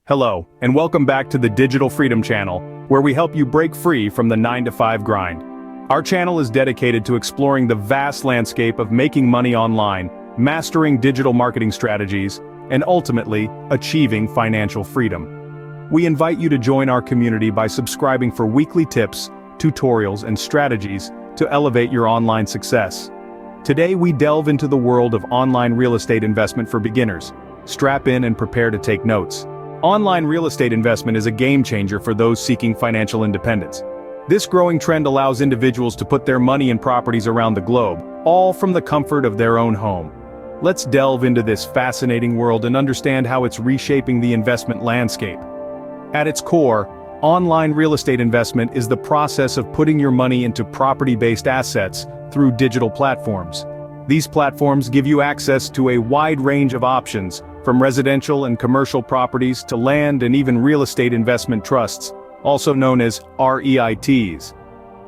Hello, and welcome back to the Digital Freedom Channel, where we help you break free from the 9-to-5 grind. Our channel is dedicated to exploring the vast landscape of making money online, mastering digital marketing strategies, and ultimately, achieving financial freedom. We invite you to join our community by subscribing for weekly tips, tutorials, and strategies to elevate your online success. Today we delve into the world of online real estate investment for beginners. Strap in and prepare to take notes. Online real estate investment is a game changer for those seeking financial independence. This growing trend allows individuals to put their money in properties around the globe, all from the comfort of their own home. Let's delve into this fascinating world and understand how it's reshaping the investment landscape. At its core, online real estate investment is the process of putting your money into property-based assets through digital platforms. These platforms give you access to a wide range of options, from residential and commercial properties to land and even real estate investment trusts, also known as REITs.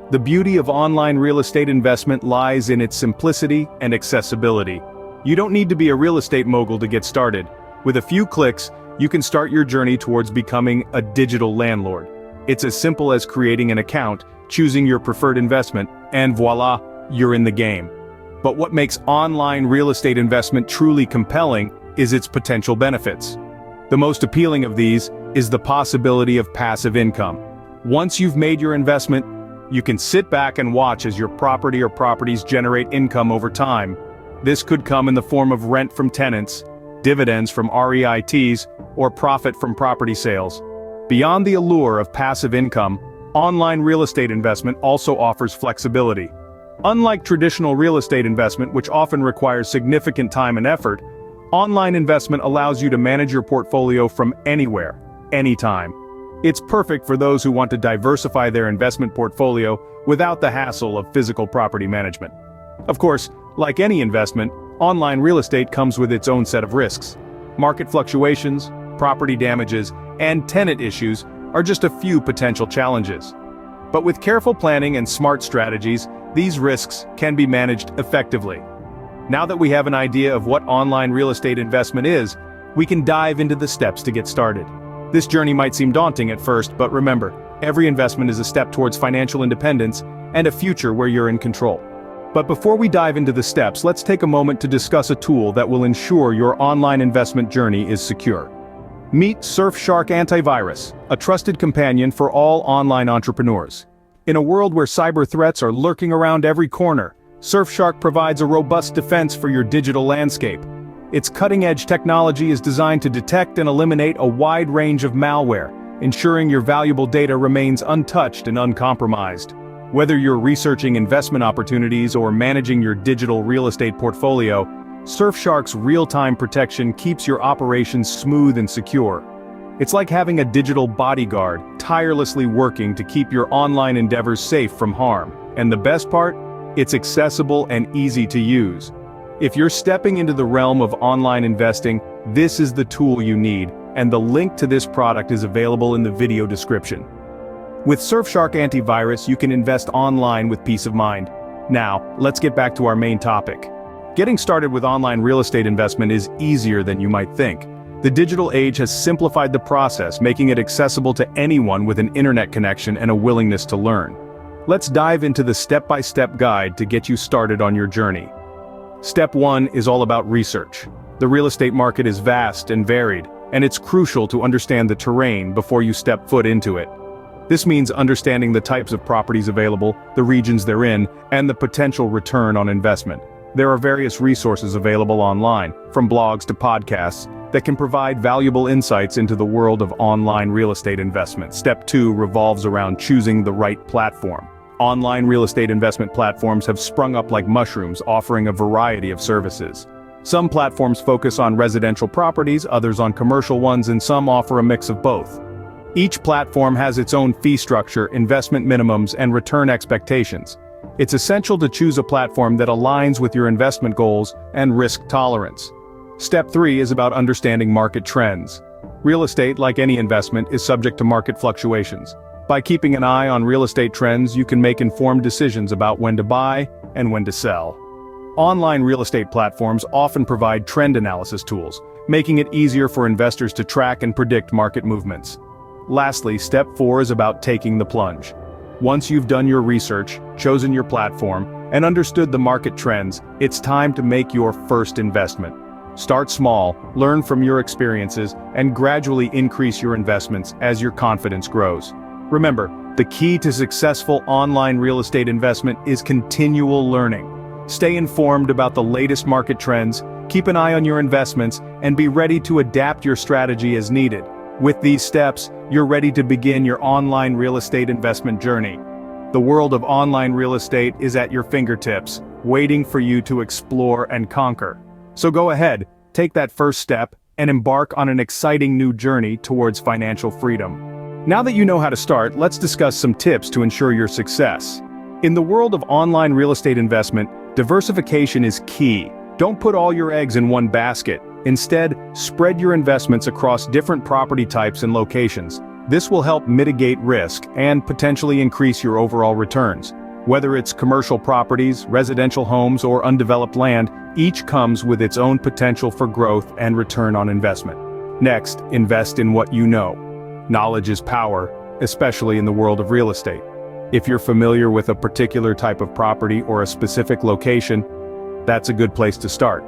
The beauty of online real estate investment lies in its simplicity and accessibility. You don't need to be a real estate mogul to get started. With a few clicks, you can start your journey towards becoming a digital landlord. It's as simple as creating an account, choosing your preferred investment, and voila, you're in the game. But what makes online real estate investment truly compelling is its potential benefits. The most appealing of these is the possibility of passive income. Once you've made your investment, you can sit back and watch as your property or properties generate income over time. This could come in the form of rent from tenants, dividends from REITs, or profit from property sales. Beyond the allure of passive income, online real estate investment also offers flexibility. Unlike traditional real estate investment, which often requires significant time and effort, online investment allows you to manage your portfolio from anywhere, anytime. It's perfect for those who want to diversify their investment portfolio without the hassle of physical property management. Of course, like any investment, online real estate comes with its own set of risks. Market fluctuations, property damages, and tenant issues are just a few potential challenges. But with careful planning and smart strategies, these risks can be managed effectively. Now that we have an idea of what online real estate investment is, we can dive into the steps to get started. This journey might seem daunting at first, but remember, every investment is a step towards financial independence and a future where you're in control. But before we dive into the steps, let's take a moment to discuss a tool that will ensure your online investment journey is secure. Meet Surfshark Antivirus, a trusted companion for all online entrepreneurs. In a world where cyber threats are lurking around every corner, Surfshark provides a robust defense for your digital landscape. Its cutting-edge technology is designed to detect and eliminate a wide range of malware, ensuring your valuable data remains untouched and uncompromised. Whether you're researching investment opportunities or managing your digital real estate portfolio, Surfshark's real-time protection keeps your operations smooth and secure. It's like having a digital bodyguard, tirelessly working to keep your online endeavors safe from harm. And the best part? It's accessible and easy to use. If you're stepping into the realm of online investing, this is the tool you need, and the link to this product is available in the video description. With Surfshark Antivirus, you can invest online with peace of mind. Now, let's get back to our main topic. Getting started with online real estate investment is easier than you might think. The digital age has simplified the process, making it accessible to anyone with an internet connection and a willingness to learn. Let's dive into the step-by-step guide to get you started on your journey. Step 1 is all about research. The real estate market is vast and varied, and it's crucial to understand the terrain before you step foot into it. This means understanding the types of properties available, the regions they're in, and the potential return on investment. There are various resources available online, from blogs to podcasts, that can provide valuable insights into the world of online real estate investment. Step 2 revolves around choosing the right platform. Online real estate investment platforms have sprung up like mushrooms, offering a variety of services. Some platforms focus on residential properties, others on commercial ones, and some offer a mix of both. Each platform has its own fee structure, investment minimums, and return expectations. It's essential to choose a platform that aligns with your investment goals and risk tolerance. Step 3 is about understanding market trends. Real estate, like any investment, is subject to market fluctuations. By keeping an eye on real estate trends, you can make informed decisions about when to buy and when to sell. Online real estate platforms often provide trend analysis tools, making it easier for investors to track and predict market movements. Lastly, step 4 is about taking the plunge. Once you've done your research, chosen your platform, and understood the market trends, it's time to make your first investment. Start small, learn from your experiences, and gradually increase your investments as your confidence grows. Remember, the key to successful online real estate investment is continual learning. Stay informed about the latest market trends, keep an eye on your investments, and be ready to adapt your strategy as needed. With these steps, you're ready to begin your online real estate investment journey. The world of online real estate is at your fingertips, waiting for you to explore and conquer. So go ahead, take that first step, and embark on an exciting new journey towards financial freedom. Now that you know how to start, let's discuss some tips to ensure your success. In the world of online real estate investment, diversification is key. Don't put all your eggs in one basket. Instead, spread your investments across different property types and locations. This will help mitigate risk and potentially increase your overall returns. Whether it's commercial properties, residential homes, or undeveloped land, each comes with its own potential for growth and return on investment. Next, invest in what you know. Knowledge is power, especially in the world of real estate. If you're familiar with a particular type of property or a specific location, that's a good place to start.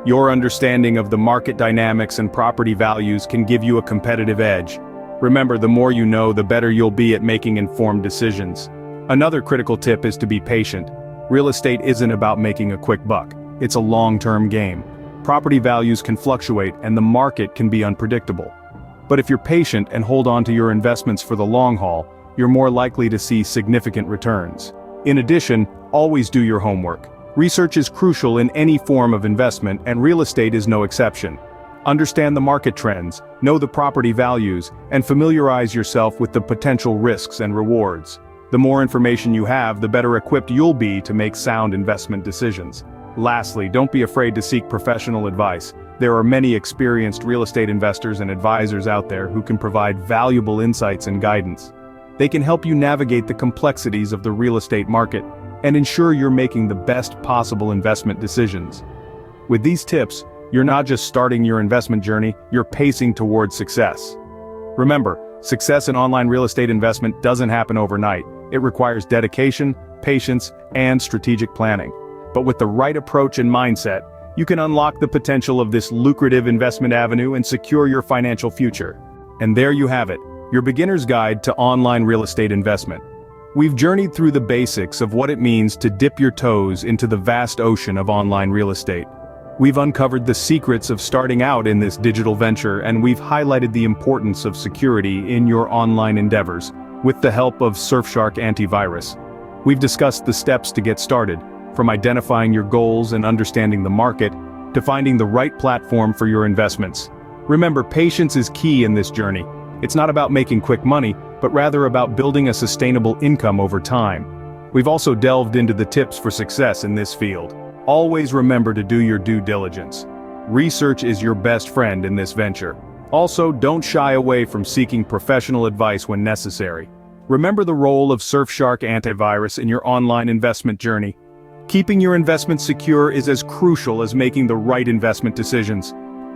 Your understanding of the market dynamics and property values can give you a competitive edge. Remember, the more you know, the better you'll be at making informed decisions. Another critical tip is to be patient. Real estate isn't about making a quick buck. It's a long-term game. Property values can fluctuate and the market can be unpredictable. But if you're patient and hold on to your investments for the long haul, you're more likely to see significant returns. In addition, always do your homework. Research is crucial in any form of investment, and real estate is no exception. Understand the market trends, know the property values, and familiarize yourself with the potential risks and rewards. The more information you have, the better equipped you'll be to make sound investment decisions. Lastly, don't be afraid to seek professional advice. There are many experienced real estate investors and advisors out there who can provide valuable insights and guidance. They can help you navigate the complexities of the real estate market and ensure you're making the best possible investment decisions. With these tips, you're not just starting your investment journey, you're pacing towards success. Remember, success in online real estate investment doesn't happen overnight. It requires dedication, patience, and strategic planning. But with the right approach and mindset, you can unlock the potential of this lucrative investment avenue and secure your financial future. And there you have it, your beginner's guide to online real estate investment. We've journeyed through the basics of what it means to dip your toes into the vast ocean of online real estate. We've uncovered the secrets of starting out in this digital venture, and we've highlighted the importance of security in your online endeavors, with the help of Surfshark Antivirus. We've discussed the steps to get started, from identifying your goals and understanding the market, to finding the right platform for your investments. Remember, patience is key in this journey. It's not about making quick money, but rather about building a sustainable income over time. We've also delved into the tips for success in this field. Always remember to do your due diligence. Research is your best friend in this venture. Also, don't shy away from seeking professional advice when necessary. Remember the role of Surfshark Antivirus in your online investment journey. Keeping your investments secure is as crucial as making the right investment decisions.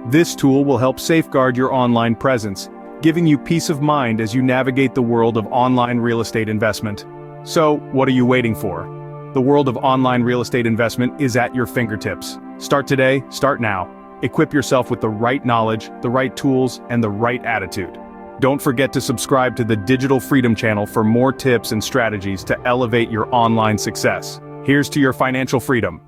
This tool will help safeguard your online presence, giving you peace of mind as you navigate the world of online real estate investment. So, what are you waiting for? The world of online real estate investment is at your fingertips. Start today, start now. Equip yourself with the right knowledge, the right tools, and the right attitude. Don't forget to subscribe to the Digital Freedom channel for more tips and strategies to elevate your online success. Here's to your financial freedom.